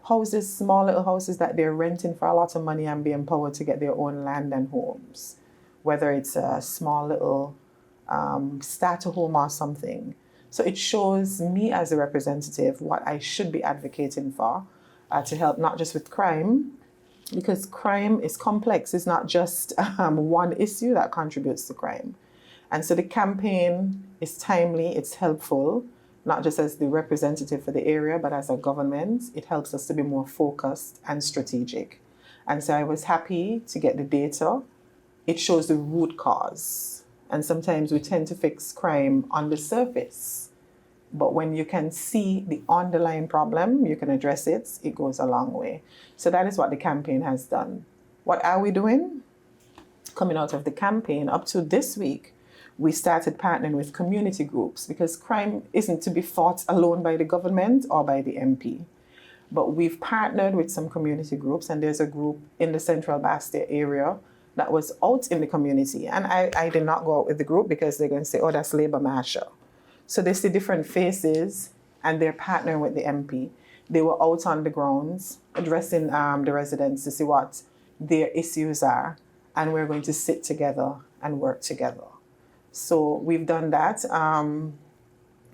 houses, small little houses that they're renting for a lot of money, and be empowered to get their own land and homes, whether it's a small little starter home or something. So it shows me as a representative what I should be advocating for to help not just with crime, because crime is complex. It's not just one issue that contributes to crime. And so the campaign is timely, it's helpful, not just as the representative for the area, but as a government. It helps us to be more focused and strategic. And so I was happy to get the data. It shows the root cause. And sometimes we tend to fix crime on the surface. But when you can see the underlying problem, you can address it, it goes a long way. So that is what the campaign has done. What are we doing? Coming out of the campaign, up to this week, we started partnering with community groups because crime isn't to be fought alone by the government or by the MP. But we've partnered with some community groups, and there's a group in the Central Bastia area that was out in the community. And I did not go out with the group because they're going to say, oh, that's Labour Marsha. So they see different faces, and they're partnering with the MP. They were out on the grounds addressing the residents to see what their issues are, and we're going to sit together and work together. So we've done that.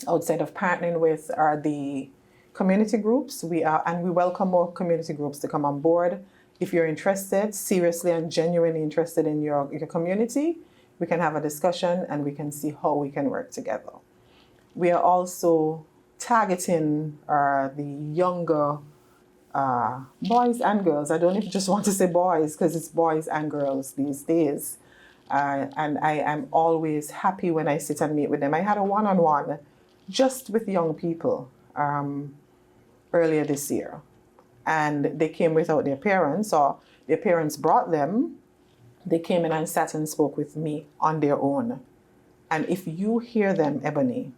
Outside of partnering with the community groups, we welcome more community groups to come on board. If you're interested, seriously and genuinely interested in your community, we can have a discussion and we can see how we can work together. We are also targeting the younger boys and girls. I don't even just want to say boys because it's boys and girls these days. And I am always happy when I sit and meet with them. I had a one-on-one just with young people earlier this year. And they came without their parents, or their parents brought them. They came in and sat and spoke with me on their own. And if you hear them, Ebony,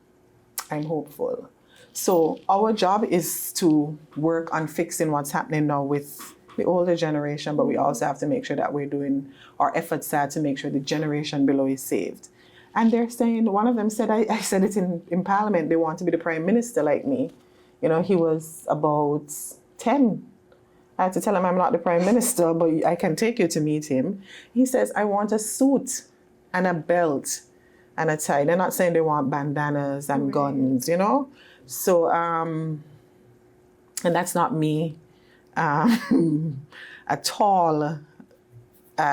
I'm hopeful. So our job is to work on fixing what's happening now with the older generation, but we also have to make sure that we're doing our efforts to make sure the generation below is saved. And they're saying, one of them said, I said it in Parliament, they want to be the Prime Minister like me. You know, he was about 10. I had to tell him I'm not the Prime Minister, but I can take you to meet him. He says, I want a suit and a belt and a tie. They're not saying they want bandanas and guns, you know? So, and that's not me at all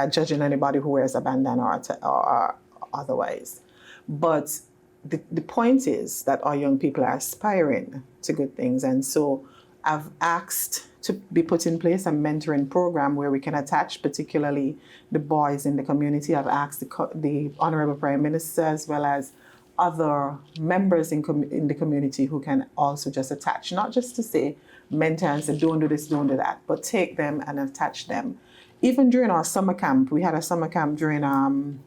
judging anybody who wears a bandana or otherwise. But the point is that our young people are aspiring to good things. And so I've asked to be put in place a mentoring program where we can attach particularly the boys in the community. I've asked the Honorable Prime Minister as well as other members in the community who can also just attach, not just to say mentor and say don't do this, don't do that, but take them and attach them. Even during our summer camp, we had a summer camp during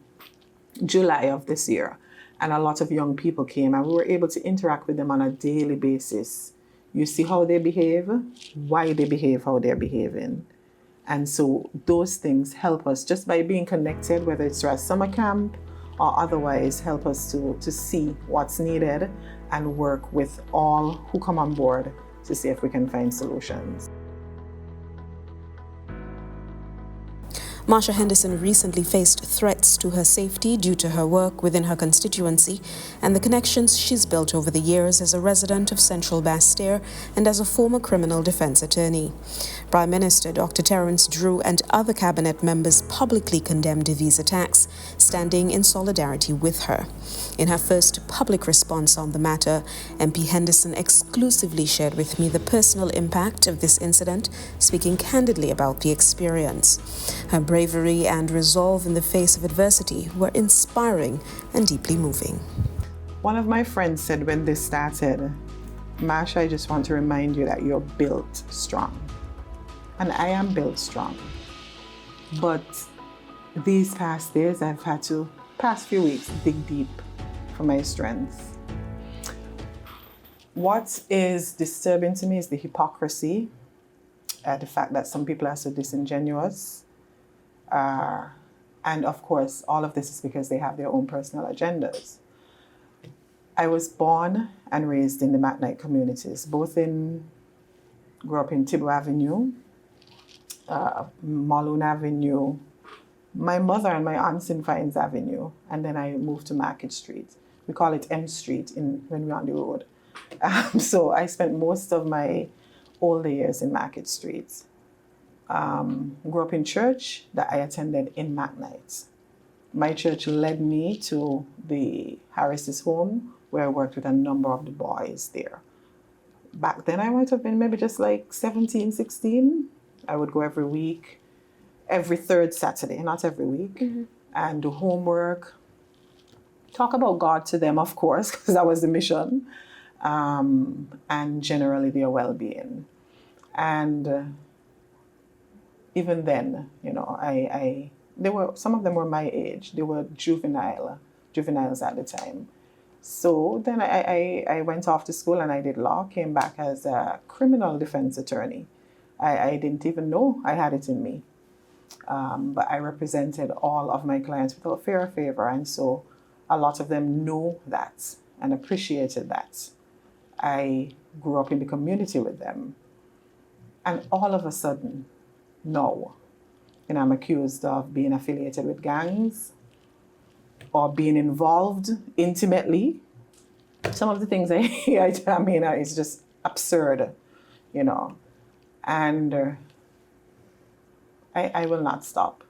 July of this year, and a lot of young people came and we were able to interact with them on a daily basis. You see how they behave, why they behave how they're behaving. And so those things help us just by being connected, whether it's through a summer camp or otherwise, help us to see what's needed and work with all who come on board to see if we can find solutions. Marsha Henderson recently faced threats to her safety due to her work within her constituency and the connections she's built over the years as a resident of Central Bastia and as a former criminal defense attorney. Prime Minister Dr. Terence Drew and other cabinet members publicly condemned these attacks, standing in solidarity with her. In her first public response on the matter, MP Henderson exclusively shared with me the personal impact of this incident, speaking candidly about the experience. Her bravery and resolve in the face of adversity were inspiring and deeply moving. One of my friends said when this started, Marsha, I just want to remind you that you're built strong. And I am built strong. But these past days, I've had to, past few weeks, dig deep for my strength. What is disturbing to me is the hypocrisy, the fact that some people are so disingenuous. And of course, all of this is because they have their own personal agendas. I was born and raised in the McKnight communities, grew up in Thibault Avenue, Malone Avenue, my mother and my aunt's in Fines Avenue, and then I moved to Market Street. We call it M Street when we're on the road. So I spent most of my older years in Market Street. Grew up in church that I attended in McKnight. My church led me to the Harris's home, where I worked with a number of the boys there. Back then I might have been maybe just like 17, 16. I would go every week, every third Saturday, not every week, and do homework, talk about God to them, of course, because that was the mission, and generally their well-being. And some of them were my age. They were juvenile juveniles at the time. So then I went off to school and I did law, came back as a criminal defense attorney. I didn't even know I had it in me. But I represented all of my clients without fear or favor. And so a lot of them know that and appreciated that. I grew up in the community with them. And all of a sudden, now, I'm accused of being affiliated with gangs or being involved intimately. Some of the things it's just absurd, And I will not stop.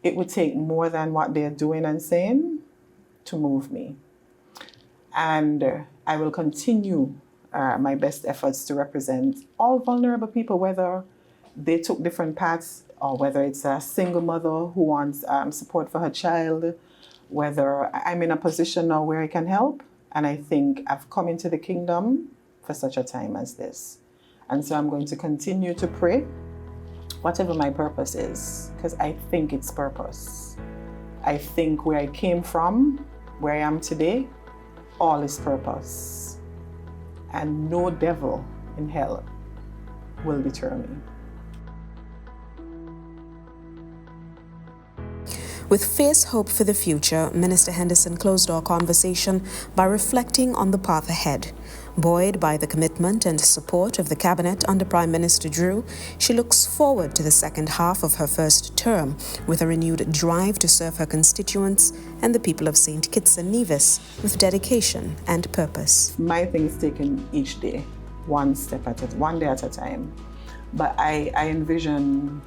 It would take more than what they're doing and saying to move me. And I will continue my best efforts to represent all vulnerable people, whether they took different paths or whether it's a single mother who wants support for her child, whether I'm in a position now where I can help. And I think I've come into the kingdom for such a time as this. And so I'm going to continue to pray, whatever my purpose is, because I think it's purpose. I think where I came from, where I am today, all is purpose. And no devil in hell will deter me. With fierce hope for the future, Minister Henderson closed our conversation by reflecting on the path ahead. Buoyed by the commitment and support of the cabinet under Prime Minister Drew, she looks forward to the second half of her first term with a renewed drive to serve her constituents and the people of St. Kitts and Nevis with dedication and purpose. My thing is taken each day, one day at a time. But I envision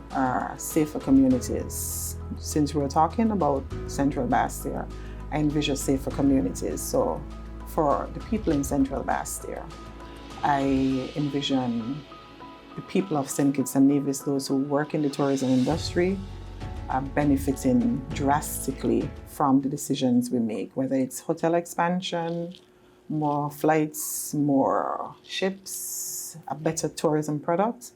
safer communities. Since we're talking about Central Bastia, I envision safer communities. So for the people in Central Bastia, I envision the people of St. Kitts and Nevis, those who work in the tourism industry, are benefiting drastically from the decisions we make, whether it's hotel expansion, more flights, more ships, a better tourism product.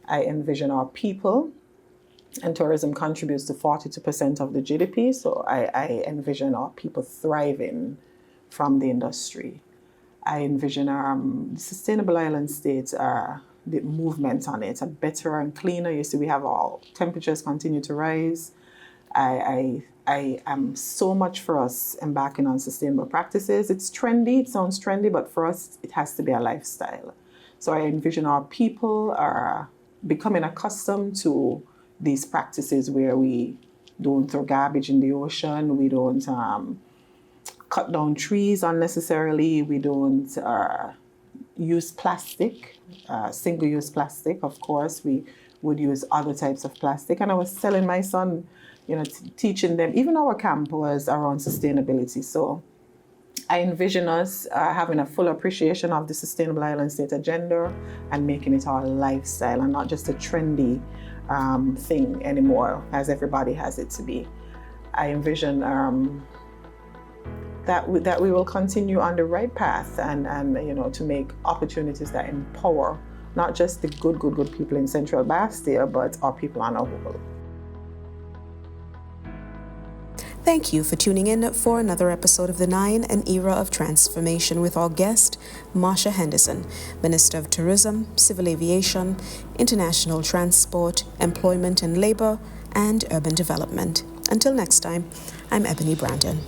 I envision our people, and tourism contributes to 42% of the GDP, so I envision our people thriving from the industry. I envision the sustainable island states, the movement on it, a better and cleaner. You see, we have our temperatures continue to rise. I am so much for us embarking on sustainable practices. It's trendy, it sounds trendy, but for us, it has to be a lifestyle. So I envision our people are becoming accustomed to these practices where we don't throw garbage in the ocean, we don't cut down trees unnecessarily, we don't use plastic, single-use plastic. Of course, we would use other types of plastic. And I was telling my son, teaching them, even our camp was around sustainability. So I envision us having a full appreciation of the Sustainable Island State agenda and making it our lifestyle and not just a trendy thing anymore, as everybody has it to be. I envision that we will continue on the right path and to make opportunities that empower not just the good people in Central Bastia, but our people on our whole. Thank you for tuning in for another episode of The Nine, an Era of Transformation, with our guest, Marsha Henderson, Minister of Tourism, Civil Aviation, International Transport, Employment and Labor, and Urban Development. Until next time, I'm Ebony Brandon.